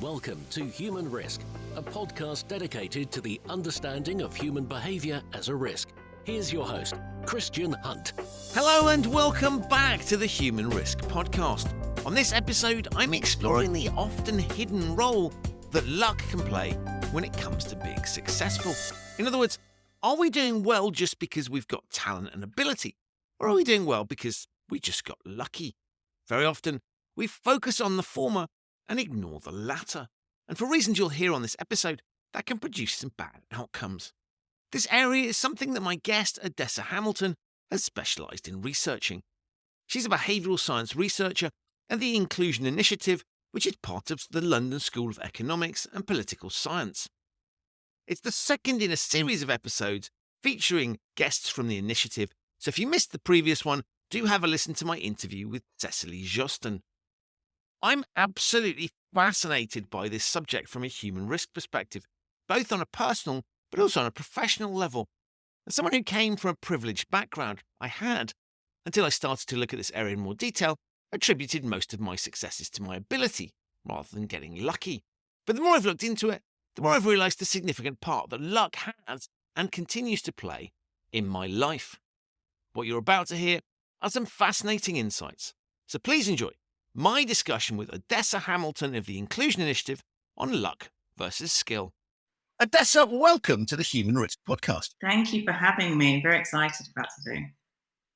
Welcome to Human Risk, a podcast dedicated to the understanding of human behaviour as a risk. Here's your host, Christian Hunt. Hello and welcome back to the Human Risk podcast. On this episode, I'm exploring the often hidden role that luck can play when it comes to being successful. In other words, are we doing well just because we've got talent and ability? Or are we doing well because we just got lucky? Very often, we focus on the former and ignore the latter. And for reasons you'll hear on this episode, that can produce some bad outcomes. This area is something that my guest, Odessa Hamilton, has specialised in researching. She's a behavioural science researcher at the Inclusion Initiative, which is part of the London School of Economics and Political Science. It's the second in a series of episodes featuring guests from the initiative, so if you missed the previous one, do have a listen to my interview with Cecily Jostin. I'm absolutely fascinated by this subject from a human risk perspective, both on a personal but also on a professional level. As someone who came from a privileged background, I had, until I started to look at this area in more detail, attributed most of my successes to my ability rather than getting lucky. But the more I've looked into it, the more I've realised the significant part that luck has and continues to play in my life. What you're about to hear are some fascinating insights. So please enjoy my discussion with Odessa Hamilton of the Inclusion Initiative on luck versus skill. Odessa, welcome to the Human Risk podcast. Thank you for having me. Very excited about today.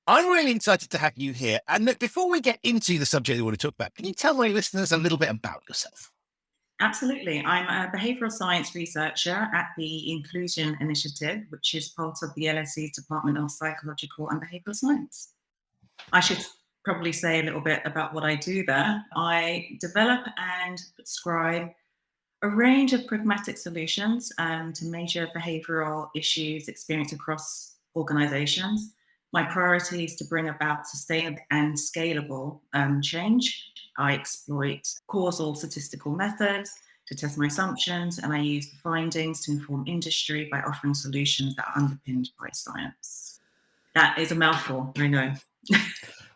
I'm really excited to have you here. And look, before we get into the subject we want to talk about, can you tell my listeners a little bit about yourself? Absolutely. I'm a behavioural science researcher at the Inclusion Initiative, which is part of the LSE's Department of Psychological and Behavioural Science. I should probably say a little bit about what I do there. I develop and prescribe a range of pragmatic solutions to major behavioural issues experienced across organisations. My priority is to bring about sustainable and scalable change. I exploit causal statistical methods to test my assumptions, and I use the findings to inform industry by offering solutions that are underpinned by science. That is a mouthful, I know.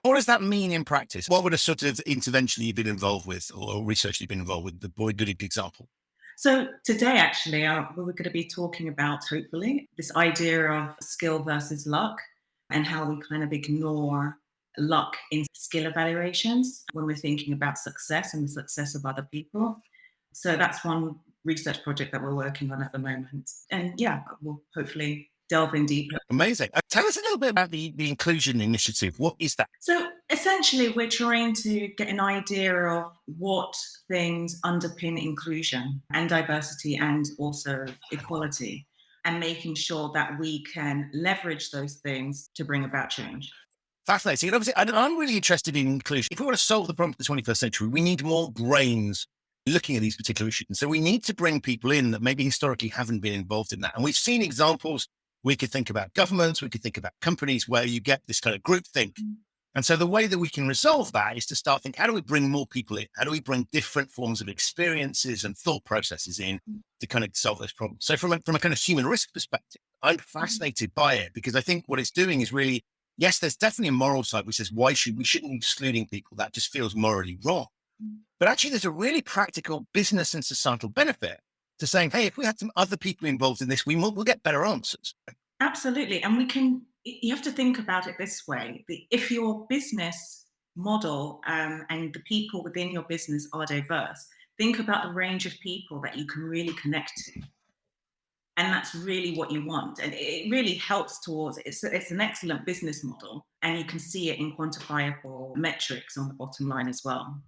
What does that mean in practice? What would a sort of intervention you've been involved with or research you've been involved with? The boy good example. So today, actually, we're going to be talking about, hopefully, this idea of skill versus luck and how we kind of ignore luck in skill evaluations when we're thinking about success and the success of other people. So that's one research project that we're working on at the moment. And yeah, we'll hopefully delve in deeper. Amazing. Tell us a little bit about the Inclusion Initiative. What is that? So essentially, we're trying to get an idea of what things underpin inclusion and diversity and also equality, and making sure that we can leverage those things to bring about change. Fascinating. And obviously, I'm really interested in inclusion. If we want to solve the problem of the 21st century, we need more brains looking at these particular issues. And so we need to bring people in that maybe historically haven't been involved in that. And we've seen examples. We could think about governments, we could think about companies where you get this kind of groupthink. And so the way that we can resolve that is to start thinking, how do we bring more people in? How do we bring different forms of experiences and thought processes in to kind of solve those problems? So from a kind of human risk perspective, I'm fascinated by it because I think what it's doing is really, yes, there's definitely a moral side which says, we shouldn't be excluding people. That just feels morally wrong. But actually there's a really practical business and societal benefit to saying, hey, if we had some other people involved in this, we'll get better answers. Absolutely. And you have to think about it this way. If your business model and the people within your business are diverse, think about the range of people that you can really connect to. And that's really what you want. And it really helps towards it. It's an excellent business model. And you can see it in quantifiable metrics on the bottom line as well.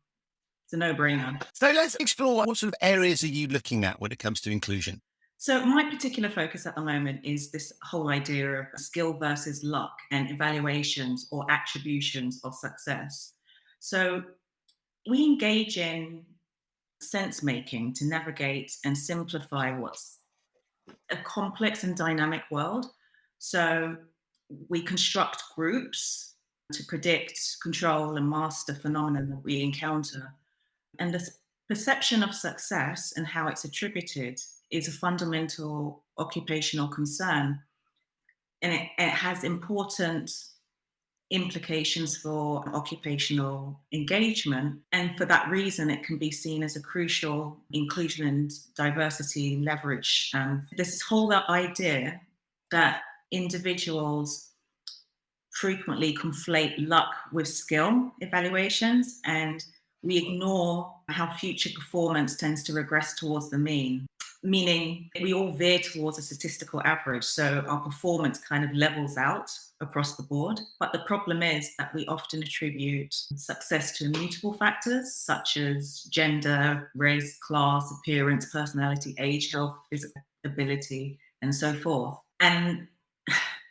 It's a no-brainer. So let's explore what sort of areas are you looking at when it comes to inclusion? So my particular focus at the moment is this whole idea of skill versus luck and evaluations or attributions of success. So we engage in sense making to navigate and simplify what's a complex and dynamic world. So we construct groups to predict, control, and master phenomena that we encounter. And the perception of success and how it's attributed is a fundamental occupational concern. And it has important implications for occupational engagement. And for that reason, it can be seen as a crucial inclusion and diversity leverage. There's this whole idea that individuals frequently conflate luck with skill evaluations, and we ignore how future performance tends to regress towards the mean, meaning we all veer towards a statistical average. So our performance kind of levels out across the board. But the problem is that we often attribute success to immutable factors such as gender, race, class, appearance, personality, age, health, physical ability, and so forth. And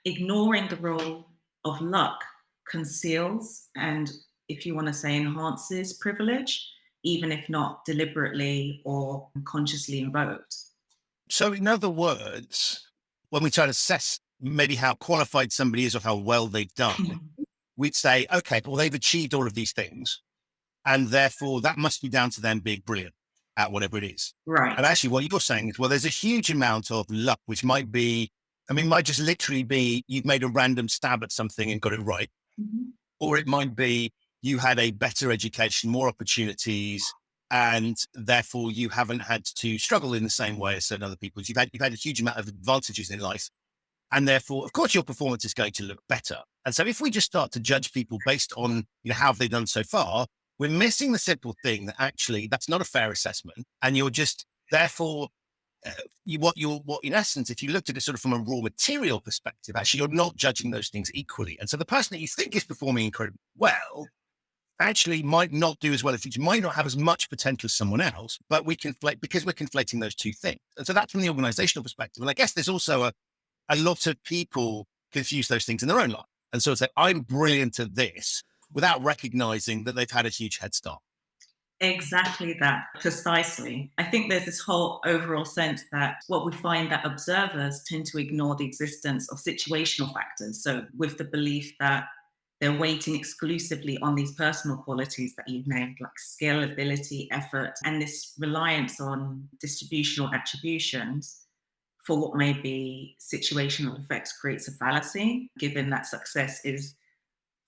ignoring the role of luck conceals and, if you want to say, enhances privilege, even if not deliberately or consciously invoked. So, in other words, when we try to assess maybe how qualified somebody is or how well they've done, we'd say, okay, well, they've achieved all of these things, and therefore that must be down to them being brilliant at whatever it is. Right. And actually, what you're saying is, well, there's a huge amount of luck, which might be, might just literally be you've made a random stab at something and got it right. Mhm. Or it might be you had a better education, more opportunities, and therefore you haven't had to struggle in the same way as certain other people. You've had a huge amount of advantages in life. And therefore, of course, your performance is going to look better. And so if we just start to judge people based on how have they done so far, we're missing the simple thing that actually that's not a fair assessment. And you're just, therefore, what in essence, if you looked at it sort of from a raw material perspective, actually, you're not judging those things equally. And so the person that you think is performing incredibly well actually might not do as well as you, might not have as much potential as someone else, but we conflate because we're conflating those two things. And so that's from the organizational perspective. And I guess there's also a lot of people confuse those things in their own life. And so it's like, I'm brilliant at this without recognizing that they've had a huge head start. Exactly that, precisely. I think there's this whole overall sense that what we find that observers tend to ignore the existence of situational factors. So with the belief that they're weighting exclusively on these personal qualities that you've named, like skill, ability, effort, and this reliance on distributional attributions for what may be situational effects creates a fallacy, given that success is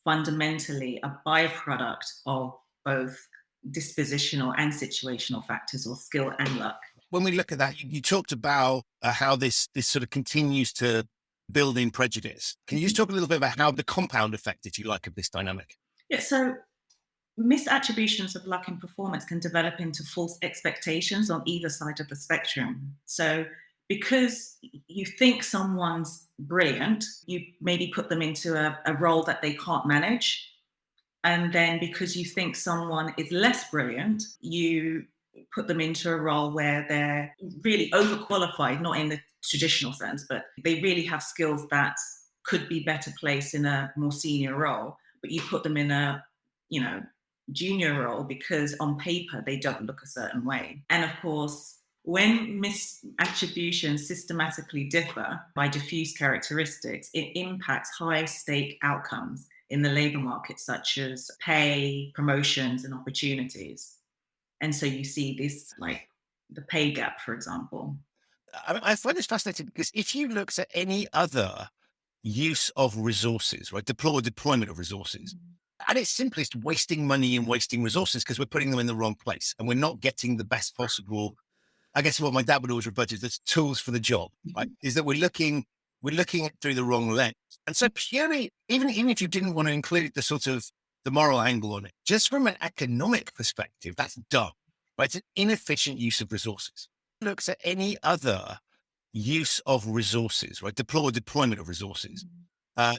fundamentally a byproduct of both dispositional and situational factors, or skill and luck. When we look at that, you talked about how this sort of continues to build in prejudice. Can you just talk a little bit about how the compound effect, if you like, of this dynamic? Yeah, so misattributions of luck in performance can develop into false expectations on either side of the spectrum. So because you think someone's brilliant, you maybe put them into a role that they can't manage. And then because you think someone is less brilliant, you put them into a role where they're really overqualified, not in the traditional sense, but they really have skills that could be better placed in a more senior role. But you put them in a, junior role because on paper they don't look a certain way. And of course, when misattributions systematically differ by diffuse characteristics, it impacts high-stake outcomes in the labour market, such as pay, promotions, and opportunities. And so you see this, like the pay gap, for example. I find this fascinating because if you looked at any other use of resources, right, deployment of resources, at its simplest, wasting money and wasting resources because we're putting them in the wrong place and we're not getting the best possible. I guess what my dad would always refer to as tools for the job, right? Is that we're looking it through the wrong lens. And so purely, even if you didn't want to include the sort of the moral angle on it, just from an economic perspective, that's dumb, right? It's an inefficient use of resources. It looks at any other use of resources, right? Deployment of resources,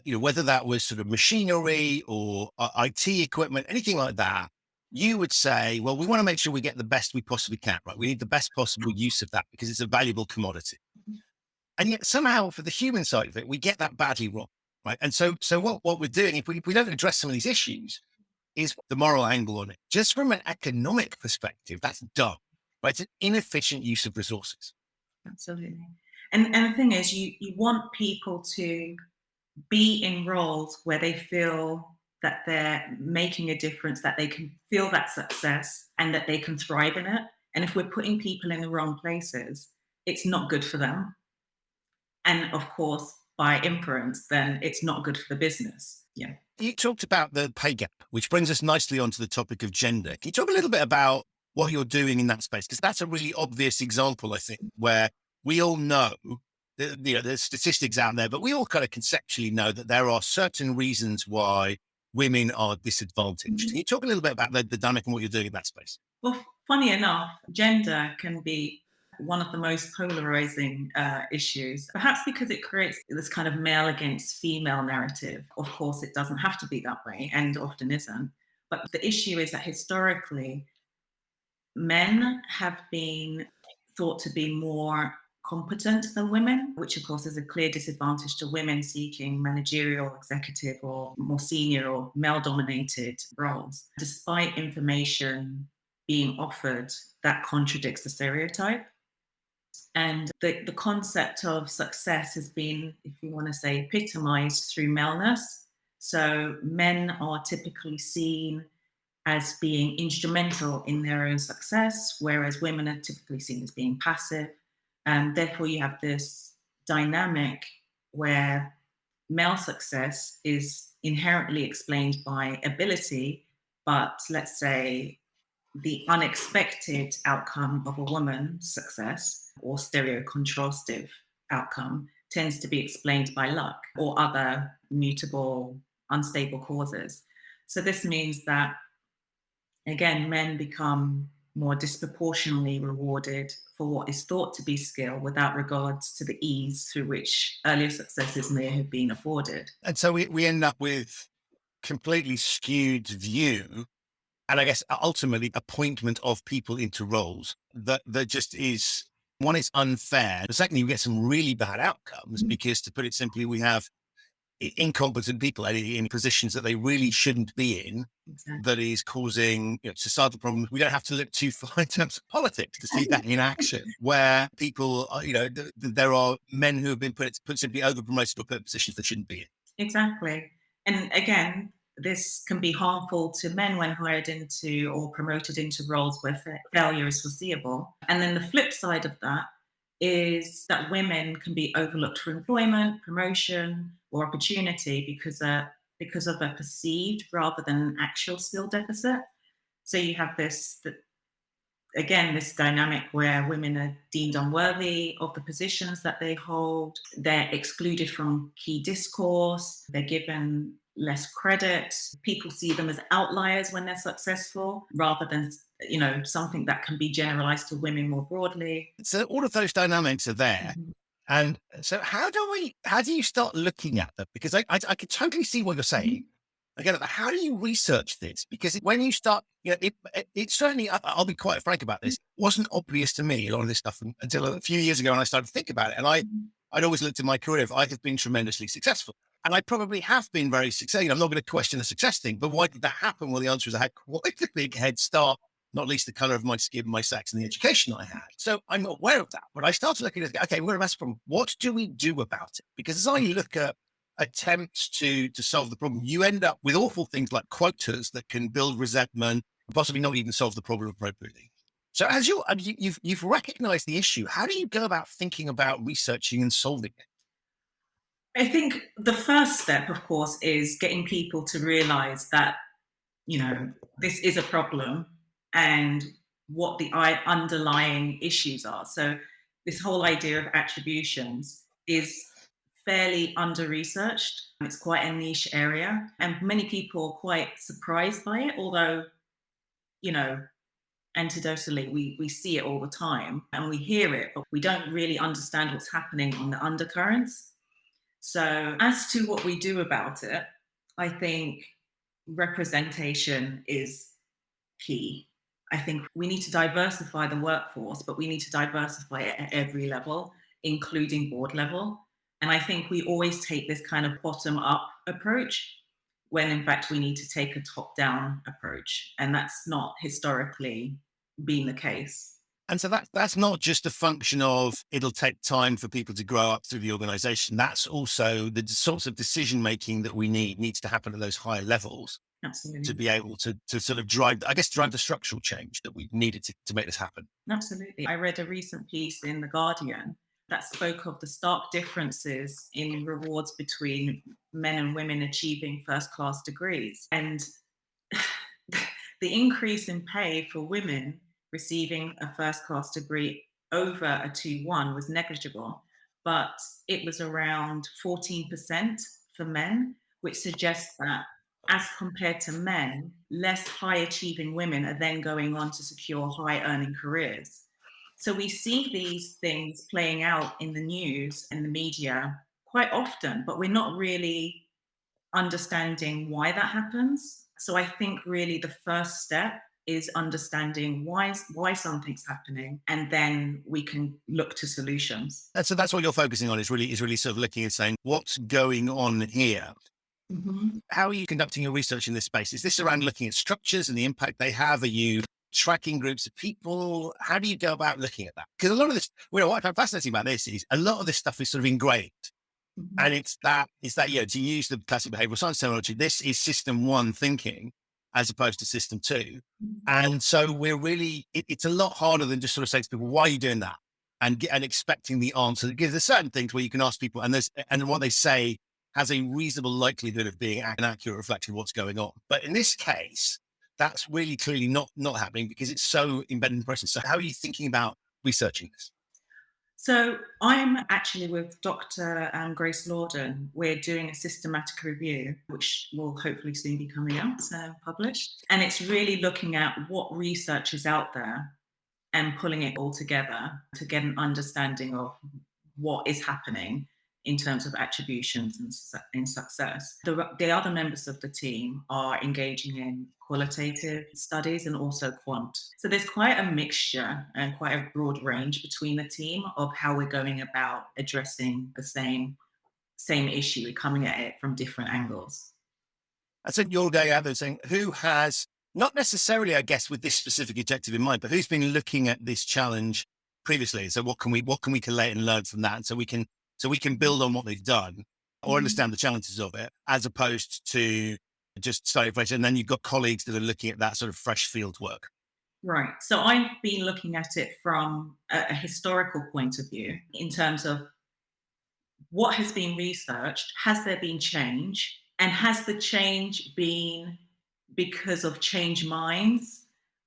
whether that was sort of machinery or IT equipment, anything like that, you would say, well, we want to make sure we get the best we possibly can, right? We need the best possible use of that because it's a valuable commodity. And yet somehow for the human side of it, we get that badly wrong, right? And so what we're doing, if we don't address some of these issues, is the moral angle on it. Just from an economic perspective, that's dumb, right? It's an inefficient use of resources. Absolutely. And the thing is, you want people to be in roles where they feel that they're making a difference, that they can feel that success and that they can thrive in it. And if we're putting people in the wrong places, it's not good for them. And of course, by inference, then it's not good for the business. Yeah. You talked about the pay gap, which brings us nicely onto the topic of gender. Can you talk a little bit about what you're doing in that space? Because that's a really obvious example, I think, where we all know there's statistics out there, but we all kind of conceptually know that there are certain reasons why women are disadvantaged. Can you talk a little bit about the dynamic and what you're doing in that space? Well, funny enough, gender can be one of the most polarizing issues, perhaps because it creates this kind of male against female narrative. Of course, it doesn't have to be that way and often isn't. But the issue is that historically, men have been thought to be more competent than women, which of course is a clear disadvantage to women seeking managerial, executive, or more senior or male dominated roles, despite information being offered that contradicts the stereotype. And the concept of success has been, if you want to say, epitomized through maleness. So men are typically seen as being instrumental in their own success, whereas women are typically seen as being passive. And therefore, you have this dynamic where male success is inherently explained by ability, but let's say the unexpected outcome of a woman's success or stereocontrastive outcome tends to be explained by luck or other mutable, unstable causes. So this means that, again, men become more disproportionately rewarded for what is thought to be skill without regards to the ease through which earlier successes may have been afforded. And so we end up with completely skewed view, and I guess ultimately appointment of people into roles that just is, one, is unfair. But secondly, we get some really bad outcomes because, to put it simply, we have incompetent people in positions that they really shouldn't be in. Exactly. That is causing societal problems. We don't have to look too far in terms of politics to see that in action, where people are, there are men who have been put simply over promoted or put in positions they shouldn't be in. Exactly. And again, this can be harmful to men when hired into or promoted into roles where failure is foreseeable. And then the flip side of that is that women can be overlooked for employment, promotion, or opportunity because of a perceived rather than an actual skill deficit. So you have this dynamic where women are deemed unworthy of the positions that they hold. They're excluded from key discourse. They're given less credit. People see them as outliers when they're successful rather than, something that can be generalized to women more broadly. So all of those dynamics are there. Mhm. And so how do you start looking at them? Because I can totally see what you're saying. Again, how do you research this? Because when you start, it certainly, I'll be quite frank about this, wasn't obvious to me, a lot of this stuff, until a few years ago when I started to think about it. And I'd always looked at my career, if I have been tremendously successful. And I probably have been very successful. I'm not going to question the success thing, but why did that happen? Well, the answer is I had quite a big head start, not least the color of my skin, my sex, and the education I had. So I'm aware of that. But I started looking at, okay, we're a massive problem. What do we do about it? Because as I look at attempts to solve the problem, you end up with awful things like quotas that can build resentment, possibly not even solve the problem appropriately. So as you've recognized the issue, how do you go about thinking about researching and solving it? I think the first step, of course, is getting people to realize that, this is a problem and what the underlying issues are. So this whole idea of attributions is fairly under-researched. It's quite a niche area, and many people are quite surprised by it, although, anecdotally, we see it all the time and we hear it, but we don't really understand what's happening on the undercurrents. So as to what we do about it, I think representation is key. I think we need to diversify the workforce, but we need to diversify it at every level, including board level. And I think we always take this kind of bottom-up approach when in fact we need to take a top-down approach. And that's not historically been the case. And so that's not just a function of it'll take time for people to grow up through the organization. That's also the sorts of decision making that we needs to happen at those higher levels. Absolutely. To be able to sort of drive the structural change that we needed to make this happen. Absolutely. I read a recent piece in The Guardian that spoke of the stark differences in rewards between men and women achieving first-class degrees. And the increase in pay for women receiving a first-class degree over a 2-1 was negligible, but it was around 14% for men, which suggests that as compared to men, less high-achieving women are then going on to secure high-earning careers. So we see these things playing out in the news and the media quite often, but we're not really understanding why that happens. So I think really the first step is understanding why something's happening, and then we can look to solutions. So that's what you're focusing on, is really sort of looking and saying, what's going on here? Mhm. How are you conducting your research in this space? Is this around looking at structures and the impact they have? Are you tracking groups of people? How do you go about looking at that? Because a lot of this, what I find fascinating about this is a lot of this stuff is sort of ingrained. Mhm. And it's that, to use the classic behavioral science terminology, this is system one thinking as opposed to system two. And so we're really, it's a lot harder than just sort of saying to people, why are you doing that? And expecting the answer. Because there's certain things where you can ask people and what they say has a reasonable likelihood of being an accurate reflection of what's going on. But in this case, that's really clearly not happening because it's so embedded in the process. So how are you thinking about researching this? So I'm actually with Dr. Grace Lordan. We're doing a systematic review, which will hopefully soon be coming out, published. And it's really looking at what research is out there and pulling it all together to get an understanding of what is happening in terms of attributions and in success. The other members of the team are engaging in qualitative studies and also quant. So there's quite a mixture and quite a broad range between the team of how we're going about addressing the same issue. We're coming at it from different angles. I said you're going out there saying, who has, not necessarily, I guess, with this specific objective in mind, but who's been looking at this challenge previously? So what can we collate and learn from that? And so we can build on what they've done or understand the challenges of it, as opposed to just study fresh. And then you've got colleagues that are looking at that sort of fresh field work. Right. So I've been looking at it from a historical point of view in terms of what has been researched. Has there been change? And has the change been because of change minds?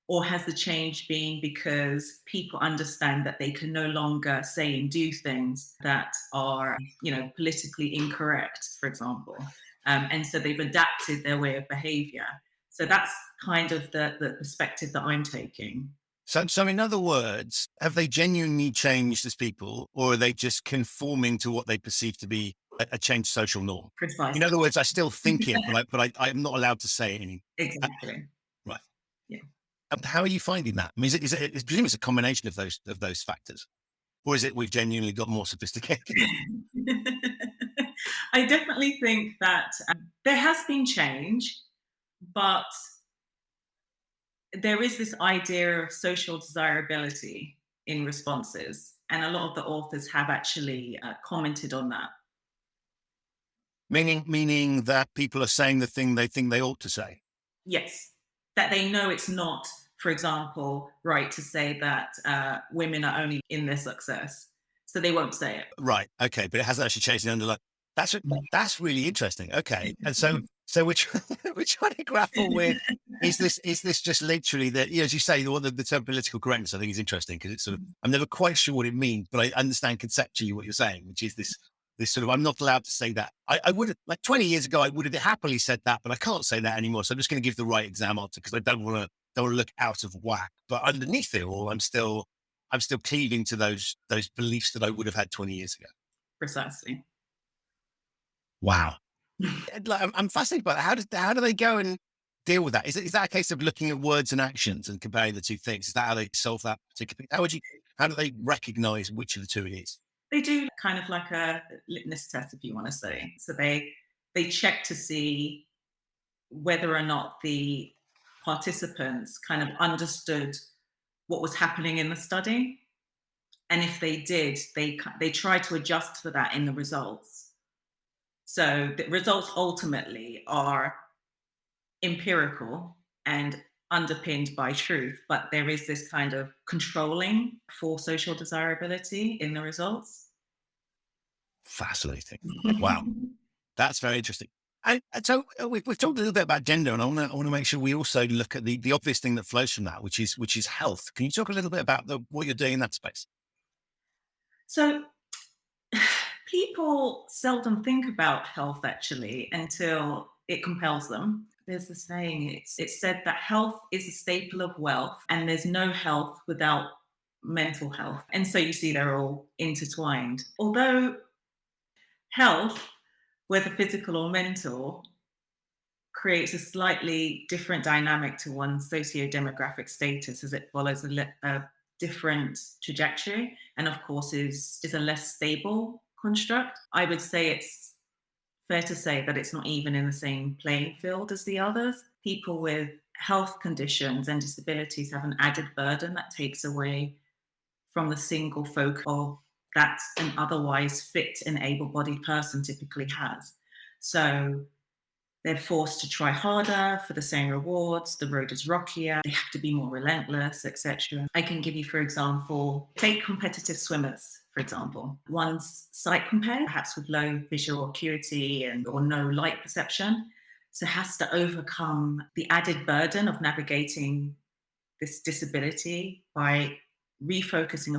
Or has the change been because people understand that they can no longer say and do things that are, politically incorrect, for example? And so they've adapted their way of behavior. So that's kind of the perspective that I'm taking. So in other words, have they genuinely changed as people, or are they just conforming to what they perceive to be a changed social norm? Precisely. In other words, I still think it, but I'm not allowed to say anything. Exactly. Right. Yeah. How are you finding that? I mean, is it presumably it's a combination of those factors, or is it we've genuinely got more sophisticated? I definitely think that there has been change, but there is this idea of social desirability in responses, and a lot of the authors have actually commented on that. Meaning that people are saying the thing they think they ought to say. Yes, that they know it's not, for example, right to say that women are only in their success, so they won't say it. Right. Okay, but it hasn't actually changed the underlying. That's really interesting. Okay, and so we're trying to grapple with is this just literally that, as you say, the term political correctness I think is interesting because it's sort of, I'm never quite sure what it means, but I understand conceptually what you're saying, which is this sort of, I'm not allowed to say that. I would have, like 20 years ago, I would have happily said that, but I can't say that anymore. So I'm just going to give the right exam answer because I don't want to look out of whack. But underneath it all, I'm still cleaving to those beliefs that I would have had 20 years ago. Precisely. Wow. I'm fascinated by that. How do they go and deal with that? Is that a case of looking at words and actions and comparing the two things? Is that how they solve that particular thing? How do they recognize which of the two it is? They do kind of like a litmus test, if you want to say. So they check to see whether or not the participants kind of understood what was happening in the study. And if they did, they try to adjust for that in the results. So the results ultimately are empirical and underpinned by truth, but there is this kind of controlling for social desirability in the results. Fascinating. Wow. That's very interesting. And so we've talked a little bit about gender, and I want to make sure we also look at the obvious thing that flows from that, which is health. Can you talk a little bit about what you're doing in that space? So people seldom think about health actually until it compels them. There's a saying, it's said that health is a staple of wealth, and there's no health without mental health. And so you see they're all intertwined. Although health, whether physical or mental, creates a slightly different dynamic to one's socio-demographic status as it follows a different trajectory, and of course is a less stable construct. I would say it's fair to say that it's not even in the same playing field as the others. People with health conditions and disabilities have an added burden that takes away from the single focus of that an otherwise fit and able-bodied person typically has. So they're forced to try harder for the same rewards. The road is rockier. They have to be more relentless, etc. I can give you, for example, take competitive swimmers, for example. One's sight impaired, perhaps with low visual acuity or no light perception, so has to overcome the added burden of navigating this disability by refocusing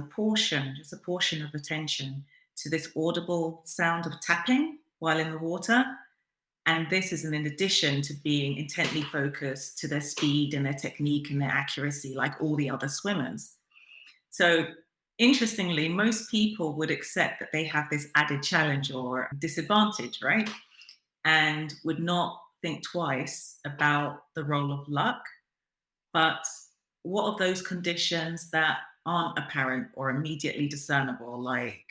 just a portion of attention to this audible sound of tapping while in the water. And this is in addition to being intently focused to their speed and their technique and their accuracy, like all the other swimmers. So interestingly, most people would accept that they have this added challenge or disadvantage, right? And would not think twice about the role of luck. But what are those conditions that aren't apparent or immediately discernible, like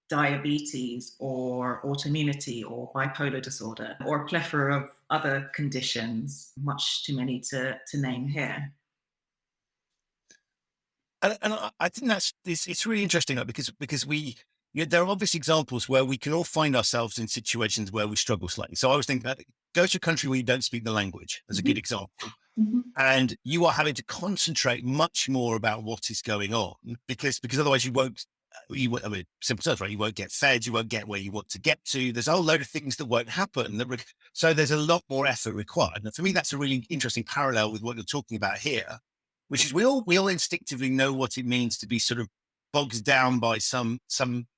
diabetes or autoimmunity or bipolar disorder or a plethora of other conditions, much too many to name here? And I think it's really interesting because there are obvious examples where we can all find ourselves in situations where we struggle slightly. So I was thinking, go to a country where you don't speak the language as a good example. Mm-hmm. And you are having to concentrate much more about what is going on because otherwise you won't, I mean, simple terms, right? You won't get fed, you won't get where you want to get to. There's a whole load of things that won't happen. So there's a lot more effort required. And for me, that's a really interesting parallel with what you're talking about here, which is we all instinctively know what it means to be sort of bogged down by some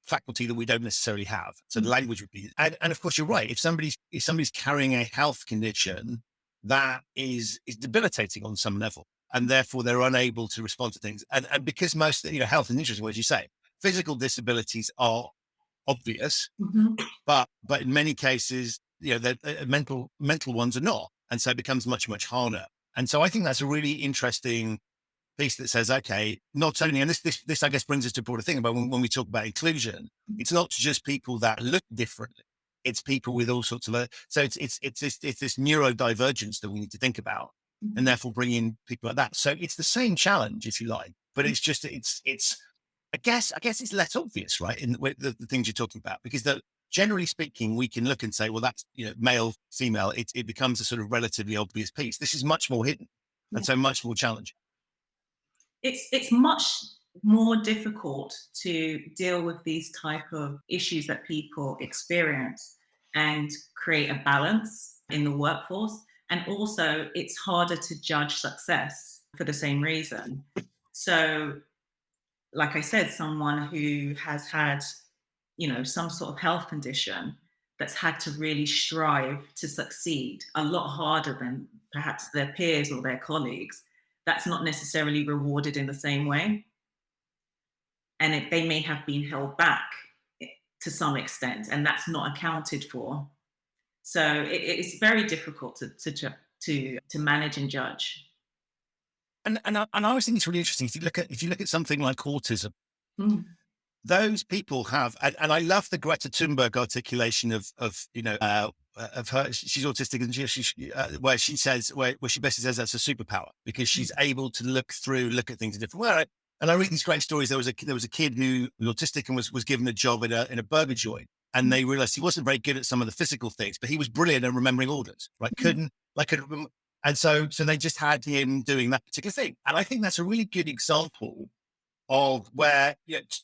faculty that we don't necessarily have. So the language would be, and of course you're right. If somebody's carrying a health condition that is debilitating on some level, and therefore they're unable to respond to things. And because most, health is interesting, as you say, physical disabilities are obvious, Mm-hmm. but in many cases, the mental ones are not. And so it becomes much, much harder. And so I think that's a really interesting piece that says, okay, not only, and this I guess brings us to a broader thing about when we talk about inclusion, it's not just people that look differently. It's people with all sorts of, so it's this neurodivergence that we need to think about, and therefore bring in people like that. So it's the same challenge, if you like, but it's just, I guess it's less obvious, right? In the things you're talking about, because generally speaking, we can look and say, well, that's, male, female, it becomes a sort of relatively obvious piece. This is much more hidden and so much more challenging. It's much more difficult to deal with these type of issues that people experience and create a balance in the workforce. And also it's harder to judge success for the same reason. So, like I said, someone who has had, some sort of health condition that's had to really strive to succeed a lot harder than perhaps their peers or their colleagues, that's not necessarily rewarded in the same way. And they may have been held back to some extent, and that's not accounted for. So it's very difficult to manage and judge. And I always think it's really interesting. If you look at something like autism, those people have, and I love the Greta Thunberg articulation of her. She's autistic, and where she says, where she basically says that's a superpower because she's able to look at things in different ways. And I read these great stories. There was a kid who was autistic and was given a job in a burger joint, and they realized he wasn't very good at some of the physical things, but he was brilliant at remembering orders. Right? And so they just had him doing that particular thing. And I think that's a really good example of where,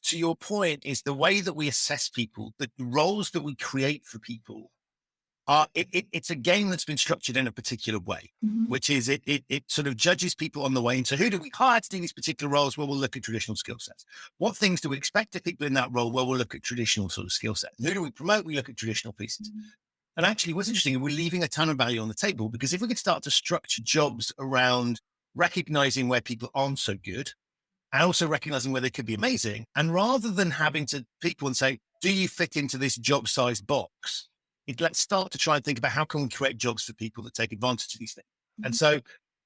to your point, is the way that we assess people, the roles that we create for people it's a game that's been structured in a particular way, which is it sort of judges people on the way into who do we hire to do these particular roles? Well, we'll look at traditional skill sets. What things do we expect of people in that role? Well, we'll look at traditional sort of skill sets. Who do we promote? We look at traditional pieces. And actually, what's interesting, we're leaving a ton of value on the table, because if we could start to structure jobs around recognizing where people aren't so good and also recognizing where they could be amazing, and rather than having to people and say, do you fit into this job size box? Let's start to try and think about how can we create jobs for people that take advantage of these things. And so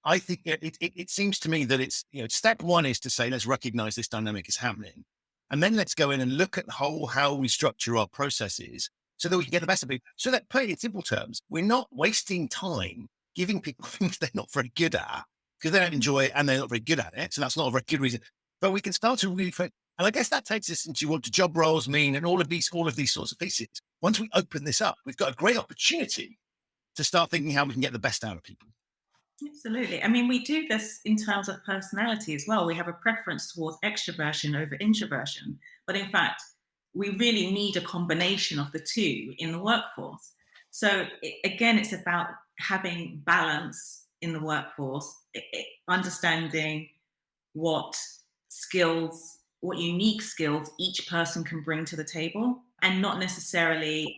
I think it seems to me that it's, step one is to say, let's recognize this dynamic is happening. And then let's go in and look at how we structure our processes so that we can get the best of people. So that, put it in simple terms, we're not wasting time giving people things they're not very good at because they don't enjoy it and they're not very good at it. So that's not a very good reason. But we can start to really, and I guess that takes us into what do job roles mean and all of these sorts of pieces. Once we open this up, we've got a great opportunity to start thinking how we can get the best out of people. Absolutely. I mean, we do this in terms of personality as well. We have a preference towards extroversion over introversion. But in fact, we really need a combination of the two in the workforce. So again, it's about having balance in the workforce, understanding what unique skills each person can bring to the table, and not necessarily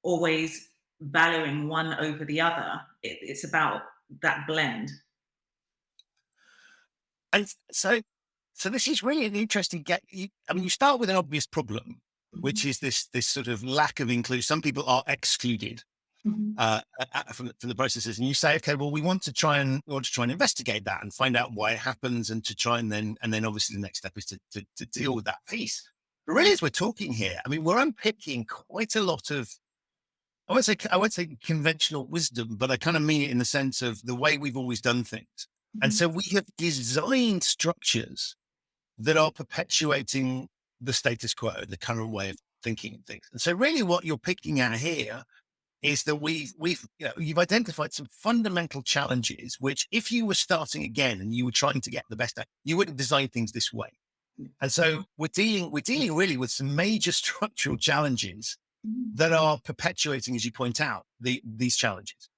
always valuing one over the other. It's about that blend. And so this is really an interesting you start with an obvious problem, which is this sort of lack of inclusion. Some people are excluded from the processes, and you say, okay, well, we want to try and investigate that and find out why it happens, and to try and then obviously the next step is to deal with that piece. But really, as we're talking here, I mean, we're unpicking quite a lot of, I won't say conventional wisdom, but I kind of mean it in the sense of the way we've always done things. And so we have designed structures that are perpetuating the status quo, the current way of thinking and things. And so really what you're picking at here is that you've identified some fundamental challenges, which if you were starting again and you were trying to get the best out, you wouldn't design things this way. And so we're dealing really with some major structural challenges that are perpetuating, as you point out, these challenges.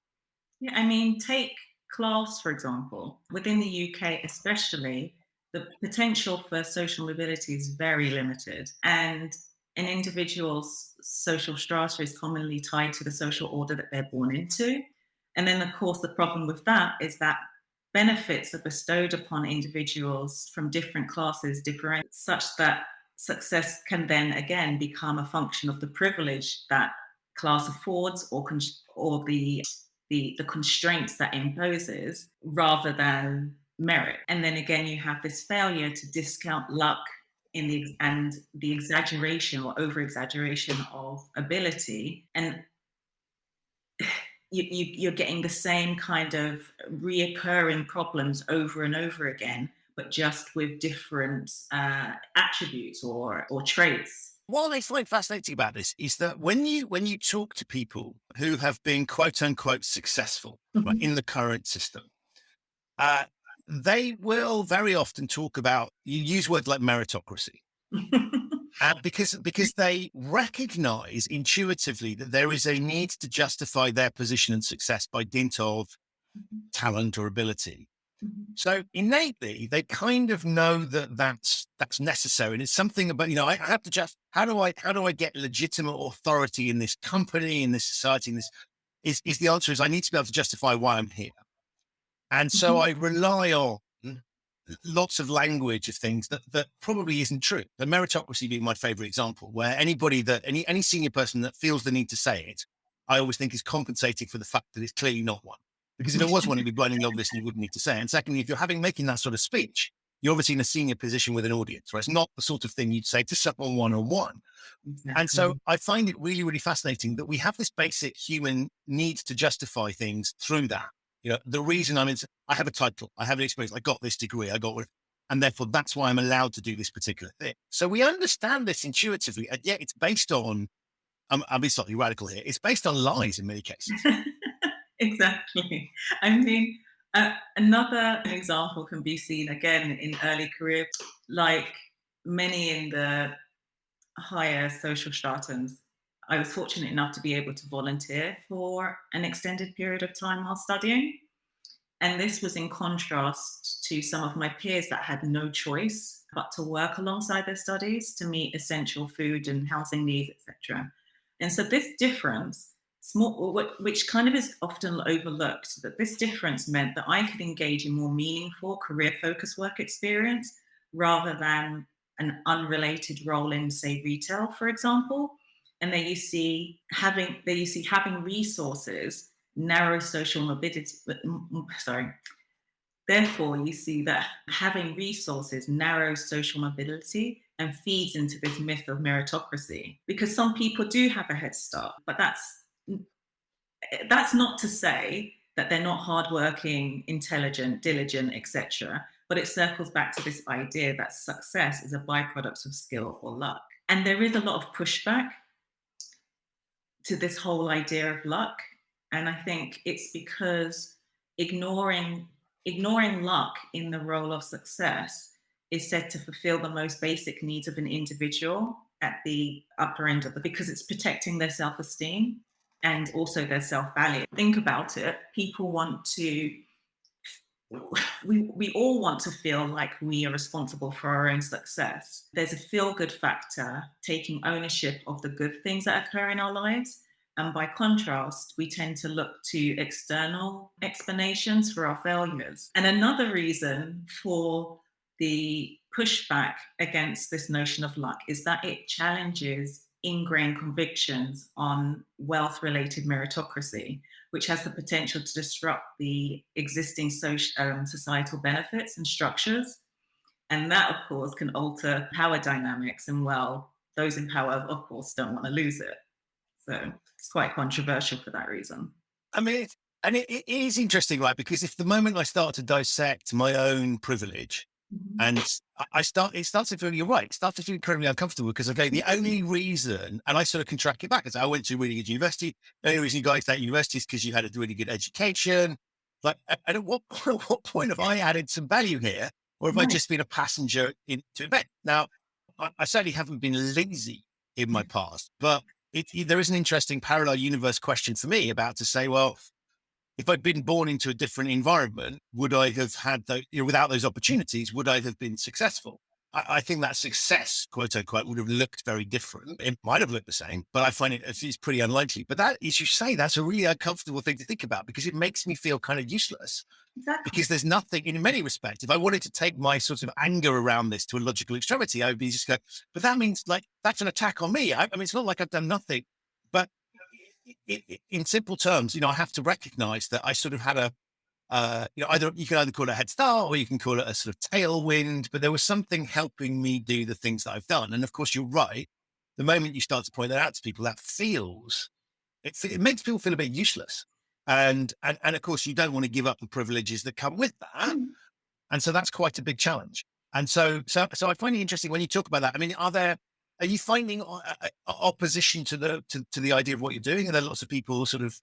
Yeah, I mean, take class, for example. Within the UK especially, the potential for social mobility is very limited. And an individual's social strata is commonly tied to the social order that they're born into. And then, of course, the problem with that is that benefits are bestowed upon individuals from different classes, different, such that success can then again become a function of the privilege that class affords, or the constraints that it imposes, rather than merit. And then again, you have this failure to discount luck and the exaggeration or over exaggeration of ability, and you're getting the same kind of reoccurring problems over and over again, but just with different attributes or traits. What I find fascinating about this is that when you talk to people who have been quote unquote successful right, in the current system, they will very often talk about, you use words like meritocracy. Because they recognize intuitively that there is a need to justify their position and success by dint of talent or ability. So innately, they kind of know that that's necessary. And it's something about, I have to just, how do I get legitimate authority in this company, in this society, in this is the answer is I need to be able to justify why I'm here. And so I rely on lots of language of things that probably isn't true. The meritocracy being my favorite example, where any senior person that feels the need to say it, I always think is compensating for the fact that it's clearly not one. Because if it was one, it'd be blinding obvious and you wouldn't need to say it. And secondly, if you're making that sort of speech, you're obviously in a senior position with an audience, right? It's not the sort of thing you'd say to someone one-on-one. Exactly. And so I find it really, really fascinating that we have this basic human need to justify things through that. The reason I have a title, I have an experience, I got this degree, and therefore that's why I'm allowed to do this particular thing. So we understand this intuitively, and yet it's based on, I'll be slightly radical here, it's based on lies in many cases. Exactly. I mean, another example can be seen again in early career, like many in the higher social stratums, I was fortunate enough to be able to volunteer for an extended period of time while studying. And this was in contrast to some of my peers that had no choice but to work alongside their studies to meet essential food and housing needs, etc. And so this difference, small, which kind of is often overlooked, that this difference meant that I could engage in more meaningful career-focused work experience rather than an unrelated role in, say, retail, for example. And having resources narrow social mobility. Sorry. Therefore, you see that having resources narrows social mobility and feeds into this myth of meritocracy, because some people do have a head start, but that's not to say that they're not hardworking, intelligent, diligent, etc. But it circles back to this idea that success is a byproduct of skill or luck. And there is a lot of pushback to this whole idea of luck. And I think it's because ignoring luck in the role of success is said to fulfill the most basic needs of an individual at the upper end of because it's protecting their self-esteem and also their self-value. Think about it. People want to, we all want to feel like we are responsible for our own success. There's a feel-good factor, taking ownership of the good things that occur in our lives. And by contrast, we tend to look to external explanations for our failures. And another reason for the pushback against this notion of luck is that it challenges ingrained convictions on wealth-related meritocracy, which has the potential to disrupt the existing societal benefits and structures. And that, of course, can alter power dynamics. And well, those in power, of course, don't want to lose it. So it's quite controversial for that reason. I mean, it is interesting, right? Because if the moment I start to dissect my own privilege, and it starts to feel, you're right, it starts to feel incredibly uncomfortable because, okay, the only reason, and I sort of contract it back, is I went to a really good university. The only reason you got into that university is because you had a really good education. Like, and at what point have I added some value here? Or have I just been a passenger into event? Now, I certainly haven't been lazy in my past, but there is an interesting parallel universe question for me about to say, well, if I'd been born into a different environment, would I have had those, without those opportunities, would I have been successful? I think that success, quote unquote, would have looked very different. It might have looked the same, but I find it's pretty unlikely. But that, as you say, that's a really uncomfortable thing to think about because it makes me feel kind of useless. Exactly. Because there's nothing, in many respects, if I wanted to take my sort of anger around this to a logical extremity, I would be just go, but that means like, that's an attack on me. I mean, it's not like I've done nothing, but in simple terms, I have to recognize that I sort of had you can either call it a head start or you can call it a sort of tailwind, but there was something helping me do the things that I've done. And of course, you're right. The moment you start to point that out to people, it makes people feel a bit useless. And of course, you don't want to give up the privileges that come with that. And so that's quite a big challenge. And so I find it interesting when you talk about that. I mean, are you finding opposition to the idea of what you're doing? Are there lots of people sort of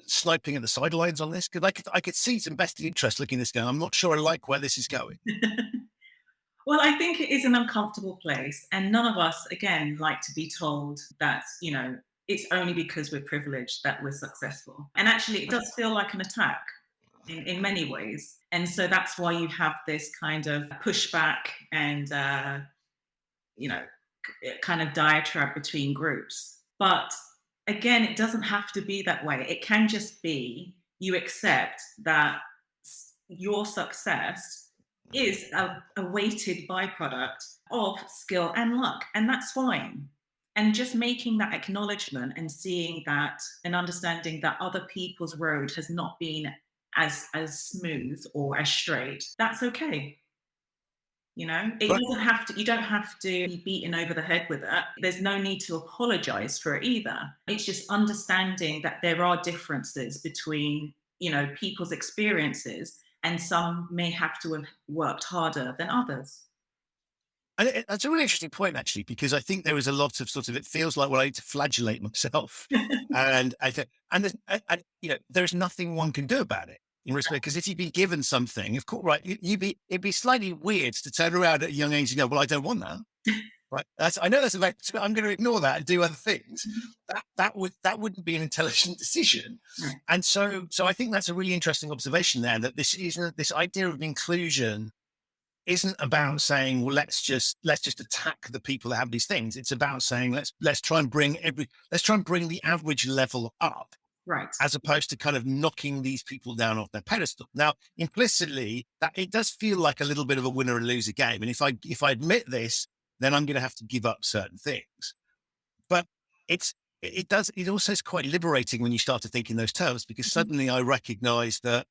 sniping at the sidelines on this? Because I could see some vested interest looking at this going, I'm not sure I like where this is going. Well, I think it is an uncomfortable place. And none of us, again, like to be told that, it's only because we're privileged that we're successful. And actually, it does feel like an attack in many ways. And so that's why you have this kind of pushback and, kind of diatribe between groups. But again, it doesn't have to be that way. It can just be you accept that your success is a weighted byproduct of skill and luck, and that's fine. And just making that acknowledgement and seeing that and understanding that other people's road has not been as smooth or as straight, that's okay. It doesn't have to, you don't have to be beaten over the head with it. There's no need to apologize for it either. It's just understanding that there are differences between, people's experiences, and some may have to have worked harder than others. And that's a really interesting point, actually, because I think there is a lot of it feels like, well, I need to flagellate myself. And I think, there's nothing one can do about it. In respect, because if you've been given something, of course, right, it'd be slightly weird to turn around at a young age and go, well, I don't want that. Right. I know that's about, I'm going to ignore that and do other things. That wouldn't be an intelligent decision. Right. And so I think that's a really interesting observation there, that this idea of inclusion isn't about saying, well, let's just attack the people that have these things. It's about saying, let's try and bring the average level up, Right. as opposed to kind of knocking these people down off their pedestal. Now, implicitly, that it does feel like a little bit of a winner and loser game. And if I admit this, then I'm going to have to give up certain things. But it also is quite liberating when you start to think in those terms, because suddenly I recognize that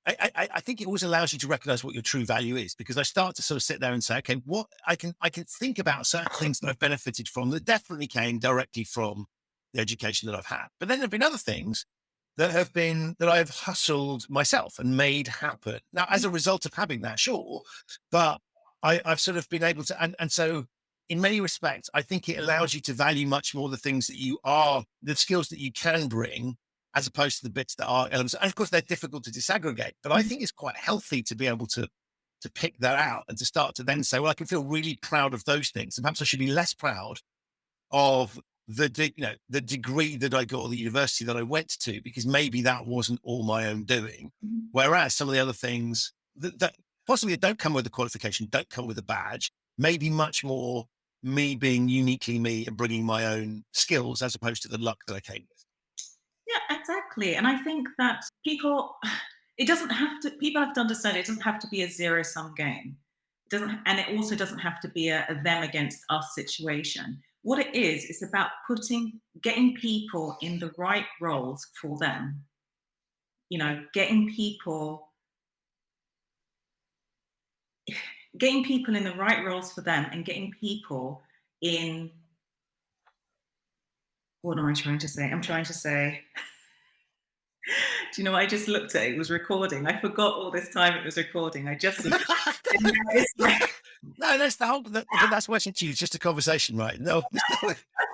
I think it always allows you to recognize what your true value is, because I start to sort of sit there and say, okay, what I can think about certain things that I've benefited from that definitely came directly from the education that I've had. But then there've been other things that I've hustled myself and made happen. Now, as a result of having that, sure, but I've sort of been able to, and so in many respects, I think it allows you to value much more the things that the skills that you can bring, as opposed to the bits that are elements. And of course, they're difficult to disaggregate, but I think it's quite healthy to be able to pick that out and to start to then say, well, I can feel really proud of those things. And perhaps I should be less proud of the degree that I got or the university that I went to, because maybe that wasn't all my own doing. Whereas some of the other things that possibly don't come with a qualification, don't come with a badge, maybe much more me being uniquely me and bringing my own skills, as opposed to the luck that I came with. Yeah, exactly. And I think that people have to understand it doesn't have to be a zero-sum game. And it also doesn't have to be a them against us situation. What it is about getting people in the right roles for them. Getting people in the right roles for them, and getting people in, what am I trying to say? I'm trying to say, do you know what I just looked at? It was recording. I forgot all this time it was recording. I just it's like, No, that's the whole. But that's what it's just a conversation, right? No,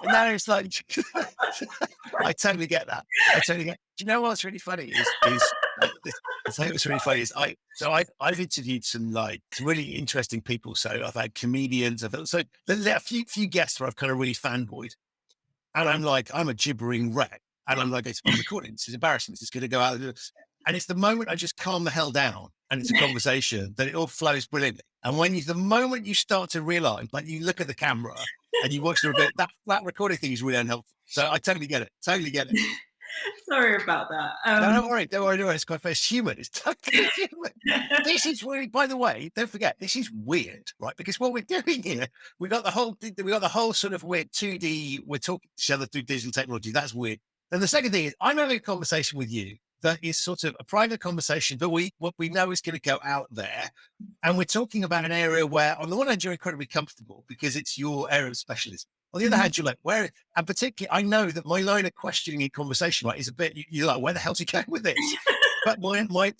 now it's like I totally get that. I totally get. Do you know what's really funny I think what's really funny is I've interviewed some really interesting people. So I've had comedians. So there's a few guests where I've kind of really fanboyed, and I'm a gibbering wreck, and I'm recording. This is embarrassing. This is going to go out. And it's the moment I just calm the hell down and it's a conversation that it all flows brilliantly. And the moment you start to realize, you look at the camera and you watch the bit, that recording thing is really unhelpful. So I totally get it. Sorry about that. No, don't worry. It's quite fair. It's human. It's totally human. This is really, by the way, don't forget, this is weird, right? Because what we're doing here, we got the whole sort of weird 2D, we're talking to each other through digital technology. That's weird. And the second thing is, I'm having a conversation with you that is sort of a private conversation, but what we know is going to go out there. And we're talking about an area where, on the one hand, you're incredibly comfortable because it's your area of specialism. On the other hand, you're like, where, and particularly, I know that my line of questioning in conversation, right, is a bit, you're like, where the hell's he going with this? But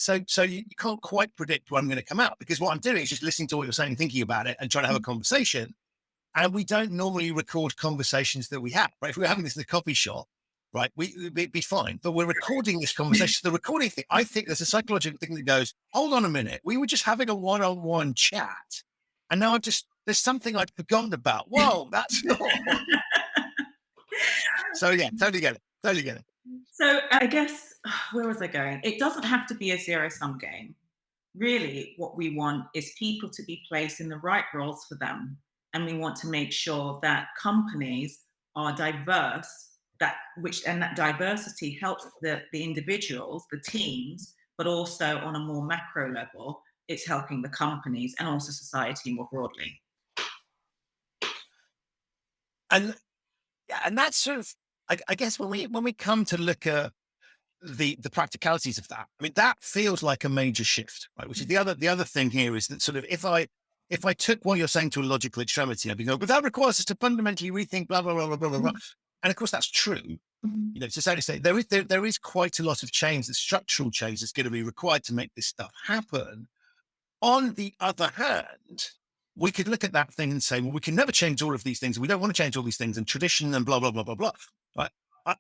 so you can't quite predict where I'm going to come out, because what I'm doing is just listening to what you're saying, thinking about it, and trying to have a conversation. And we don't normally record conversations that we have, right? If we were having this in a coffee shop, right, we'd be fine. But we're recording this conversation. The recording thing, I think there's a psychological thing that goes, hold on a minute, we were just having a one-on-one chat, and now there's something I'd forgotten about. Whoa, that's not. So yeah, totally get it. So I guess, where was I going? It doesn't have to be a zero-sum game. Really, what we want is people to be placed in the right roles for them. And we want to make sure that companies are diverse, that diversity helps the individuals, the teams, but also on a more macro level, it's helping the companies and also society more broadly. And that's sort of, I guess when we come to look at the practicalities of that, I mean, that feels like a major shift, right? Which is the other thing here is that sort of, if I took what you're saying to a logical extremity, I'd be going, but that requires us to fundamentally rethink blah, blah, blah, blah, blah, blah. And of course that's true. Mm-hmm. To say there is quite a lot of change, the structural change that's going to be required to make this stuff happen. On the other hand, we could look at that thing and say, well, we can never change all of these things. We don't want to change all these things, and tradition and blah, blah, blah, blah, blah. Right?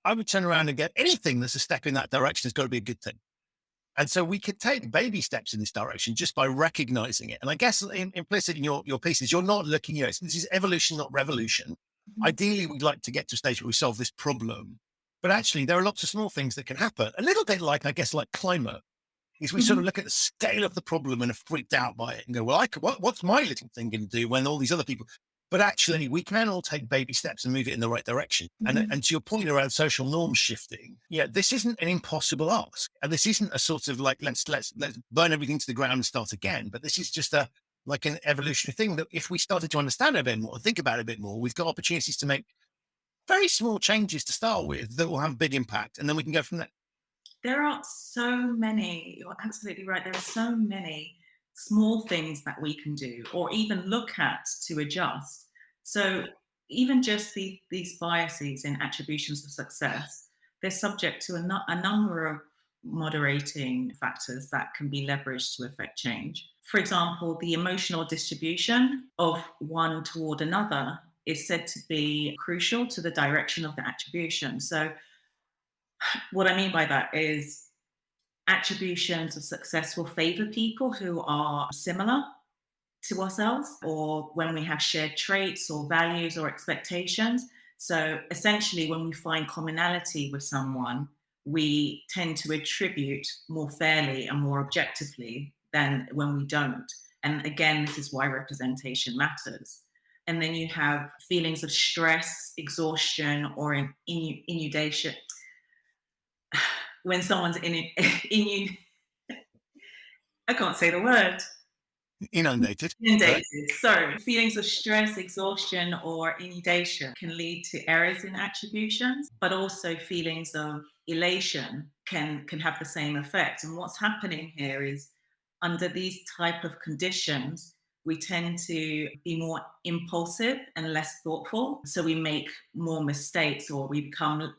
I would turn around and get anything that's a step in that direction has got to be a good thing. And so we could take baby steps in this direction just by recognizing it. And I guess implicit in your piece is you're not looking at it. This is evolution, not revolution. Mhm. Ideally, we'd like to get to a stage where we solve this problem. But actually, there are lots of small things that can happen. A little bit like, I guess, like climate, is we sort Mhm. of look at the scale of the problem and are freaked out by it and go, well, what's my little thing going to do when all these other people... But actually, we can all take baby steps and move it in the right direction. Mhm. And to your point around social norm shifting, yeah, this isn't an impossible ask, and this isn't a sort of like let's burn everything to the ground and start again. But this is just a like an evolutionary thing that if we started to understand it a bit more and think about it a bit more, we've got opportunities to make very small changes to start with that will have a big impact, and then we can go from there. There are so many, you're absolutely right. There are so many small things that we can do or even look at to adjust. So, even just these biases in attributions of success, they're subject to a number of moderating factors that can be leveraged to affect change. For example, the emotional distribution of one toward another is said to be crucial to the direction of the attribution. So, what I mean by that is attributions of success will favor people who are similar to ourselves or when we have shared traits or values or expectations. So essentially, when we find commonality with someone, we tend to attribute more fairly and more objectively than when we don't. And again, this is why representation matters. And then you have feelings of stress, exhaustion, or inundation. When someone's in, I can't say the word. Inundated, correct? Inundated. Sorry. Feelings of stress, exhaustion, or inundation can lead to errors in attributions, but also feelings of elation can have the same effect. And what's happening here is under these type of conditions, we tend to be more impulsive and less thoughtful. So we make more mistakes or we become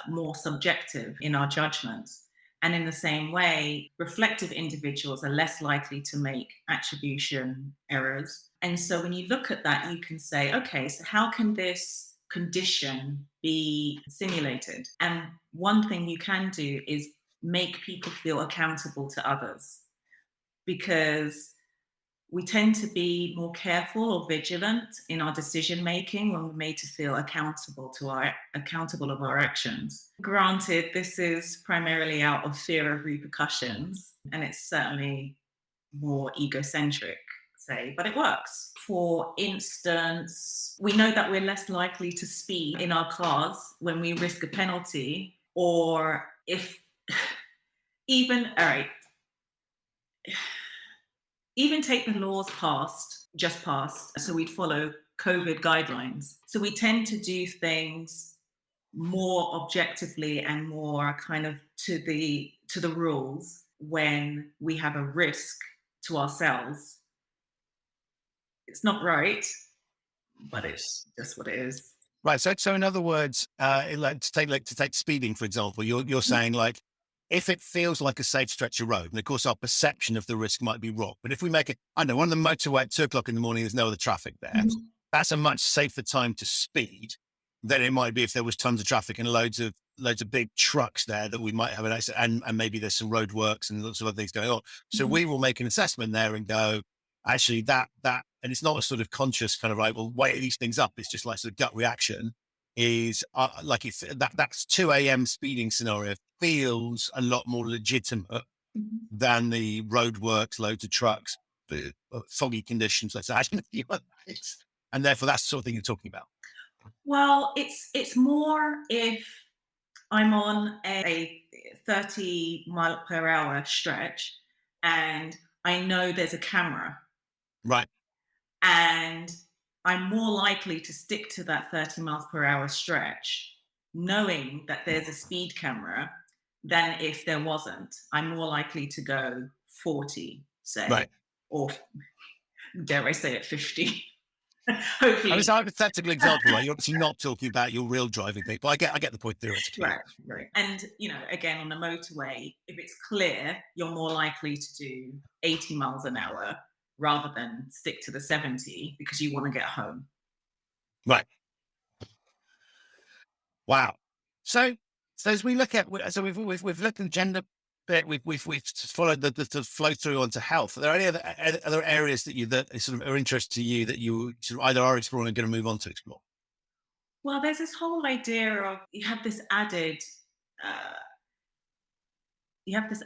more subjective in our judgments. And in the same way, reflective individuals are less likely to make attribution errors. And so when you look at that, you can say, okay, so how can this condition be simulated? And one thing you can do is make people feel accountable to others because we tend to be more careful or vigilant in our decision making when we're made to feel accountable of our actions. Granted, this is primarily out of fear of repercussions, and it's certainly more egocentric, say, but it works. For instance, we know that we're less likely to speed in our cars when we risk a penalty, or if even, all right, even take the laws just passed, so we'd follow COVID guidelines. So we tend to do things more objectively and more kind of to the rules when we have a risk to ourselves. It's not right, but it's just what it is. Right. So in other words, to take speeding, for example, you're saying like, if it feels like a safe stretch of road, and of course our perception of the risk might be wrong, but if we make it, I don't know, on the motorway at 2 o'clock in the morning, there's no other traffic there. Mhm. That's a much safer time to speed than it might be if there was tons of traffic and loads of big trucks there that we might have an accident, and maybe there's some road works and lots of other things going on. So Mhm. we will make an assessment there and go, actually and it's not a sort of conscious kind of like, well, weigh these things up. It's just like sort of gut reaction is like it's that's 2 a.m. speeding scenario feels a lot more legitimate Mhm. than the roadworks, loads of trucks, the foggy conditions, let's say, and therefore that's the sort of thing you're talking about. Well, it's more if I'm on a 30 mile per hour stretch and I know there's a camera Right. and I'm more likely to stick to that 30 miles per hour stretch knowing that there's a speed camera than if there wasn't. I'm more likely to go 40, say, Right. or dare I say it, 50. I mean, Hopefully. it's a hypothetical example, right? You're obviously not talking about your real driving thing, but I get the point theoretically. Right, right. And, again, on the motorway, if it's clear, you're more likely to do 80 miles an hour rather than stick to the 70 because you want to get home. Right. Wow. So as we look at, so we've looked at gender bit, we've followed the flow through onto health. Are there any other areas that sort of are interest to you that you sort of either are exploring or going to move on to explore? Well, there's this whole idea of uh, you have this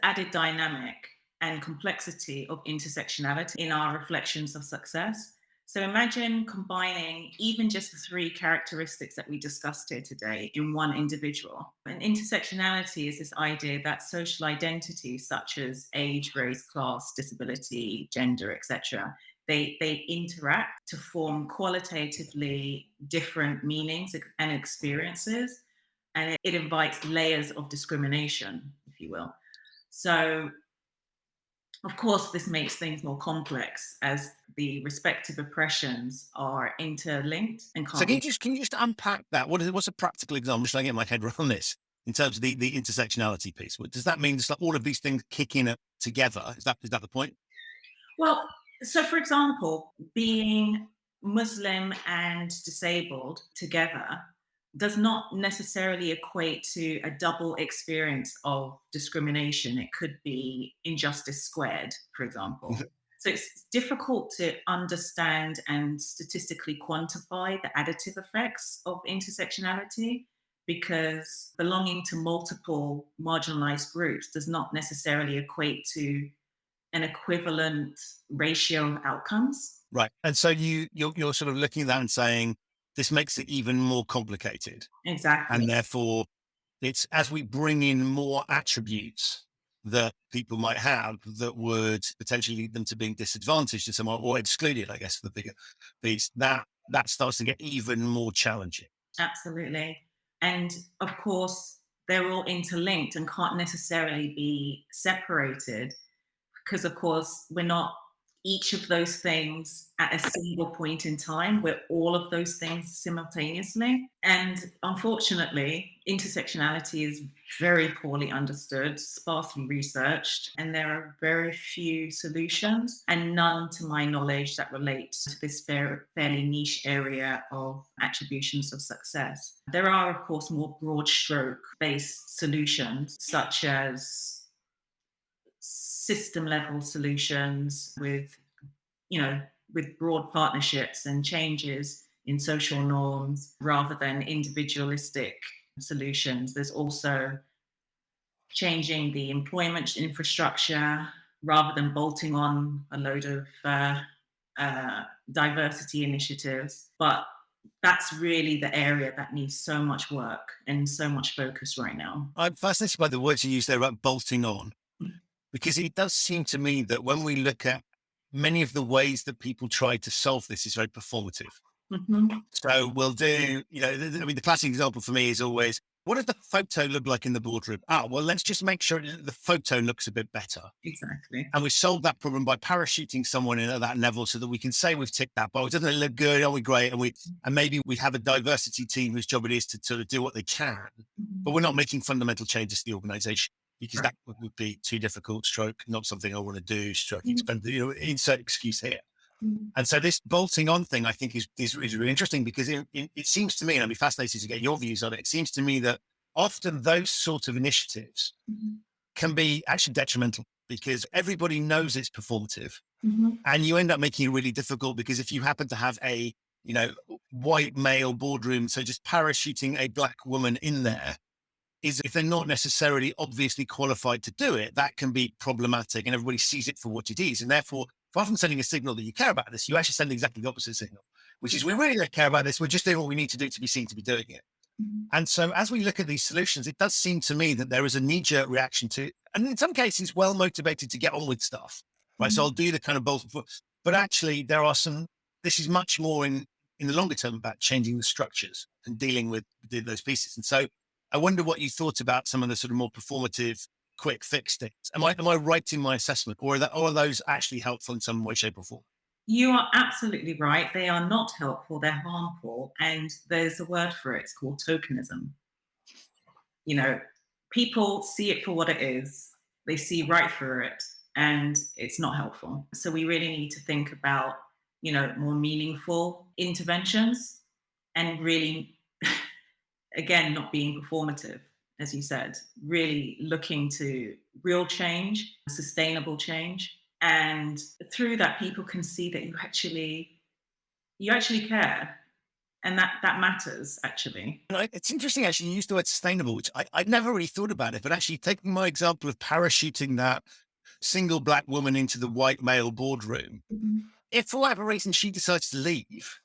added dynamic and complexity of intersectionality in our reflections of success. So imagine combining even just the three characteristics that we discussed here today in one individual. And intersectionality is this idea that social identities such as age, race, class, disability, gender, etc., they interact to form qualitatively different meanings and experiences. And it invites layers of discrimination, if you will. So, of course, this makes things more complex as the respective oppressions are interlinked and So can't be. can you just unpack that? What's a practical example? Should I get my head around this in terms of the intersectionality piece? Does that mean it's like all of these things kicking it together? Is that the point? Well, so for example, being Muslim and disabled together does not necessarily equate to a double experience of discrimination. It could be injustice squared, for example. So it's difficult to understand and statistically quantify the additive effects of intersectionality because belonging to multiple marginalized groups does not necessarily equate to an equivalent ratio of outcomes. Right. And so you're sort of looking at that and saying this makes it even more complicated. And Exactly. therefore it's as we bring in more attributes that people might have that would potentially lead them to being disadvantaged in some way or excluded, I guess, for the bigger piece, that starts to get even more challenging. Absolutely. And of course, they're all interlinked and can't necessarily be separated because, of course, we're not each of those things at a single point in time. We're all of those things simultaneously. And unfortunately, intersectionality is very poorly understood, sparsely researched, and there are very few solutions, and none, to my knowledge, that relate to this fairly niche area of attributions of success. There are, of course, more broad stroke based solutions, such as system level solutions with broad partnerships and changes in social norms rather than individualistic solutions. There's also changing the employment infrastructure rather than bolting on a load of diversity initiatives. But that's really the area that needs so much work and so much focus right now. I'm fascinated by the words you use there about bolting on, because it does seem to me that when we look at many of the ways that people try to solve this is very performative. Mm-hmm. So we'll do, the classic example for me is always, what does the photo look like in the boardroom? Well, let's just make sure that the photo looks a bit better. Exactly. And we solve that problem by parachuting someone in at that level so that we can say we've ticked that box. Doesn't it look good? Are we great? And maybe we have a diversity team whose job it is to sort of do what they can, but we're not making fundamental changes to the organization because that would be too difficult, stroke, not something I want to do, stroke, expensive, insert excuse here. And so this bolting on thing, I think, is really interesting because it seems to me, and I'd be fascinated to get your views on it. It seems to me that often those sort of initiatives can be actually detrimental because everybody knows it's performative, and you end up making it really difficult because if you happen to have a white male boardroom, so just parachuting a black woman in there is, if they're not necessarily obviously qualified to do it, that can be problematic, and everybody sees it for what it is, and therefore, rather than sending a signal that you care about this, you actually send exactly the opposite signal, which is we really don't care about this. We're just doing what we need to do to be seen to be doing it. And so as we look at these solutions, it does seem to me that there is a knee-jerk reaction to, and in some cases, well motivated to get on with stuff, right? So I'll do the kind of bolt, but actually this is much more in the longer term about changing the structures and dealing with those pieces. And so I wonder what you thought about some of the sort of more performative quick fix things. Am I right in my assessment, or are those actually helpful in some way, shape, or form? You are absolutely right. They are not helpful, they're harmful. And there's a word for it, it's called tokenism. People see it for what it is, they see right through it, and it's not helpful. So we really need to think about, more meaningful interventions and really, again, not being performative. as you said, really looking to real change, sustainable change. And through that, people can see that you actually care. And that matters, actually. It's interesting, actually, you used the word sustainable, which I'd never really thought about it, but actually taking my example of parachuting that single black woman into the white male boardroom, Mhm. if for whatever reason she decides to leave,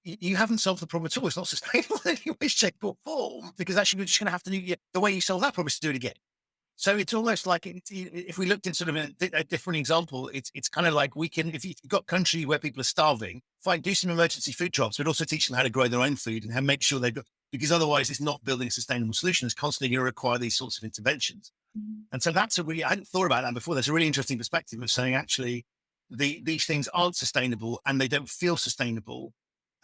you haven't solved the problem at all. It's not sustainable in any way, shape, or form, because actually you're just going to have to do the way you solve that problem is to do it again. So it's almost like if we looked at sort of a different example, it's kind of like we can, if you've got country where people are starving, fine, do some emergency food drops, but also teach them how to grow their own food and how make sure they've got, because otherwise it's not building a sustainable solution. It's constantly going to require these sorts of interventions. Mhm. And so that's I hadn't thought about that before. There's a really interesting perspective of saying actually these things aren't sustainable and they don't feel sustainable.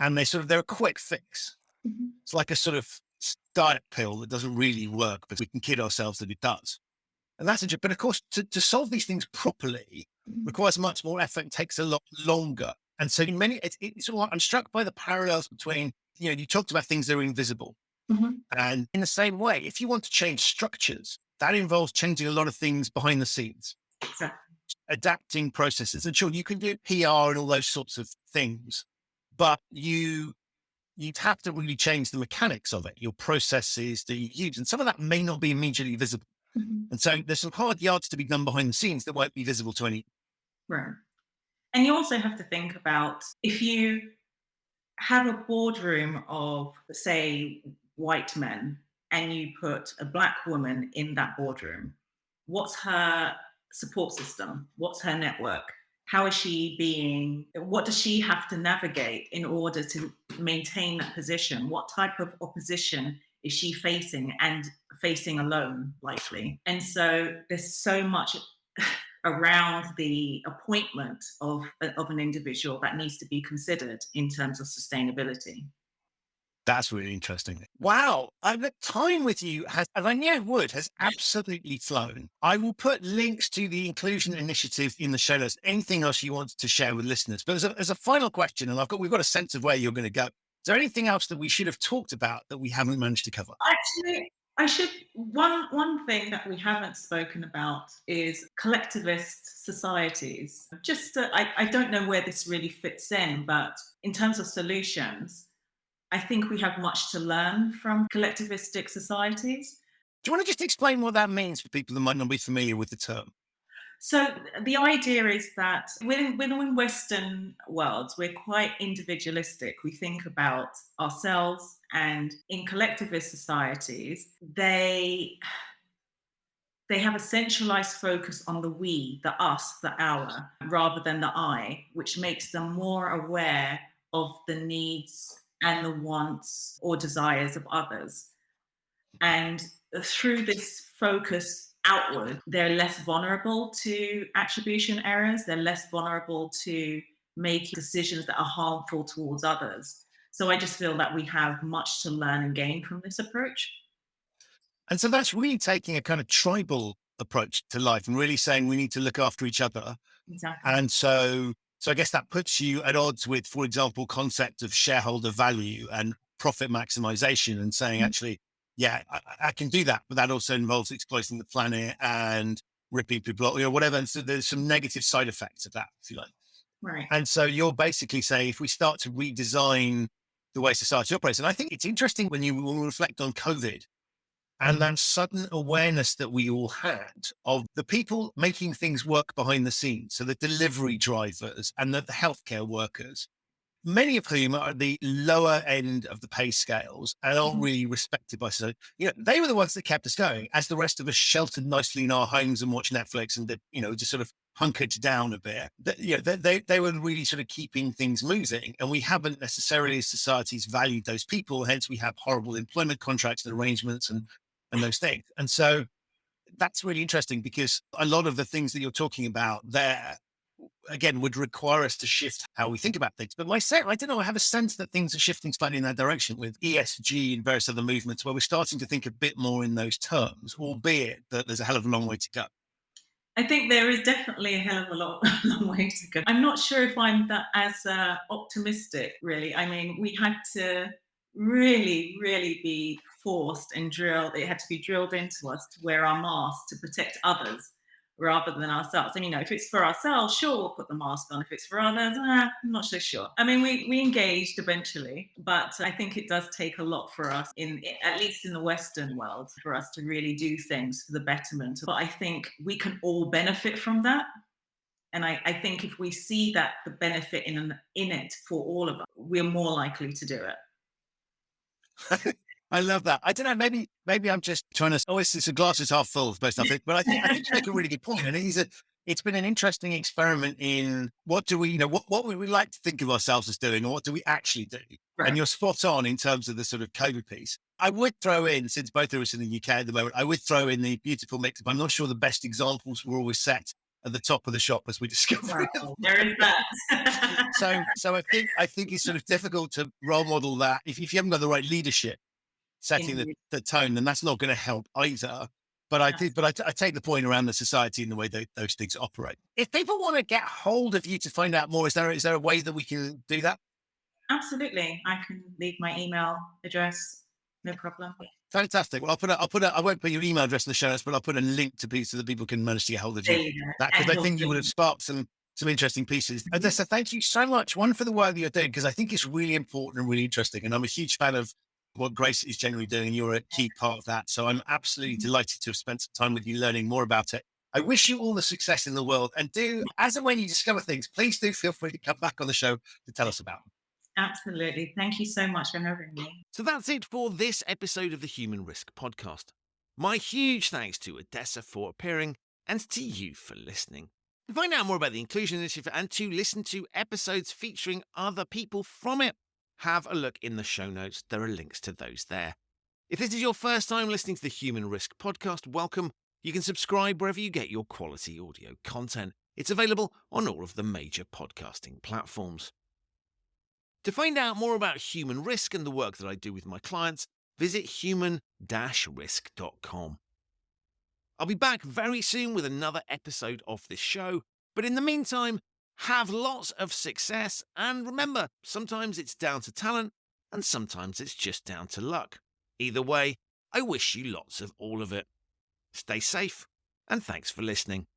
And they're a quick fix. Mhm. It's like a sort of diet pill that doesn't really work, but we can kid ourselves that it does. And that's interesting. But of course, to solve these things properly Mhm. requires much more effort and takes a lot longer. And so in many, it's all, I'm struck by the parallels between, you talked about things that are invisible. Mhm. And in the same way, if you want to change structures, that involves changing a lot of things behind the scenes, Exactly. adapting processes. And sure, you can do PR and all those sorts of things, but you'd have to really change the mechanics of it, your processes that you use. And some of that may not be immediately visible. Mhm. And so there's some hard yards to be done behind the scenes that won't be visible to any. Right. And you also have to think about if you have a boardroom of, say, white men, and you put a black woman in that boardroom, what's her support system? What's her network? How is she being, what does she have to navigate in order to maintain that position? What type of opposition is she facing, and facing alone, likely? And so there's so much around the appointment of an individual that needs to be considered in terms of sustainability. That's really interesting. Wow. The time with you has, as I knew it would, has absolutely flown. I will put links to the inclusion initiative in the show notes. Anything else you want to share with listeners? But as a final question, and we've got a sense of where you're going to go. Is there anything else that we should have talked about that we haven't managed to cover? Actually, I should one thing that we haven't spoken about is collectivist societies. I don't know where this really fits in, but in terms of solutions, I think we have much to learn from collectivistic societies. Do you want to just explain what that means for people that might not be familiar with the term? So the idea is that within Western worlds, we're quite individualistic. We think about ourselves, and in collectivist societies, they have a centralized focus on the we, the us, the our, rather than the I, which makes them more aware of the needs and the wants or desires of others. And through this focus outward, they're less vulnerable to attribution errors. They're less vulnerable to making decisions that are harmful towards others. So I just feel that we have much to learn and gain from this approach. And so that's really taking a kind of tribal approach to life and really saying we need to look after each other. Exactly. And so I guess that puts you at odds with, for example, concept of shareholder value and profit maximization, and saying, Mhm. actually, yeah, I can do that, but that also involves exploiting the planet and ripping people off, whatever. And so there's some negative side effects of that, if you like. Right. And so you're basically saying if we start to redesign the way society operates, and I think it's interesting when you will reflect on COVID and that sudden awareness that we all had of the people making things work behind the scenes. So the delivery drivers and the healthcare workers, many of whom are at the lower end of the pay scales and aren't Mhm. really respected by society. They were the ones that kept us going as the rest of us sheltered nicely in our homes and watched Netflix and just sort of hunkered down a bit. They were really sort of keeping things moving, and we haven't necessarily as societies valued those people. Hence we have horrible employment contracts and arrangements and those things. And so that's really interesting because a lot of the things that you're talking about there, again, would require us to shift how we think about things. But I don't know, I have a sense that things are shifting slightly in that direction with ESG and various other movements where we're starting to think a bit more in those terms, albeit that there's a hell of a long way to go. I think there is definitely a hell of a long way to go. I'm not sure if I'm that as optimistic, really. I mean, we had to really, really be forced and drilled. It had to be drilled into us to wear our masks to protect others rather than ourselves. And, if it's for ourselves, sure, we'll put the mask on. If it's for others, I'm not so sure. I mean, we engaged eventually, but I think it does take a lot for us, at least in the Western world, for us to really do things for the betterment. But I think we can all benefit from that. And I think if we see that the benefit in it for all of us, we're more likely to do it. I love that. I don't know. Maybe I'm just trying to. Oh, it's a glass is half full, most of it. But I think you make a really good point. And it's been an interesting experiment in what do we, what would we like to think of ourselves as doing, or what do we actually do? Right. And you're spot on in terms of the sort of COVID piece. I would throw in, since both of us in the UK at the moment, I would throw in the beautiful mix. But I'm not sure the best examples were always set at the top of the shop, as we discovered. Wow, there is that. So I think it's sort of difficult to role model that if you haven't got the right leadership setting the tone, then that's not going to help either. But I take the point around the society and the way those things operate. If people want to get hold of you to find out more, is there a way that we can do that? Absolutely, I can leave my email address. No problem. Fantastic. Well, I won't put your email address in the show notes, but I'll put a link to be so that people can manage to get hold of you. Because I think you would have sparked some interesting pieces. Odessa, thank you so much. One, for the work that you're doing, because I think it's really important and really interesting. And I'm a huge fan of what Grace is generally doing, and you're a key part of that. So I'm absolutely delighted to have spent some time with you learning more about it. I wish you all the success in the world, and as and when you discover things, please do feel free to come back on the show to tell us about them. Absolutely. Thank you so much for having me. So that's it for this episode of the Human Risk Podcast. My huge thanks to Odessa for appearing and to you for listening. To find out more about the Inclusion Initiative and to listen to episodes featuring other people from it, have a look in the show notes. There are links to those there. If this is your first time listening to the Human Risk Podcast, welcome. You can subscribe wherever you get your quality audio content. It's available on all of the major podcasting platforms. To find out more about human risk and the work that I do with my clients, visit human-risk.com. I'll be back very soon with another episode of this show, but in the meantime, have lots of success, and remember, sometimes it's down to talent, and sometimes it's just down to luck. Either way, I wish you lots of all of it. Stay safe, and thanks for listening.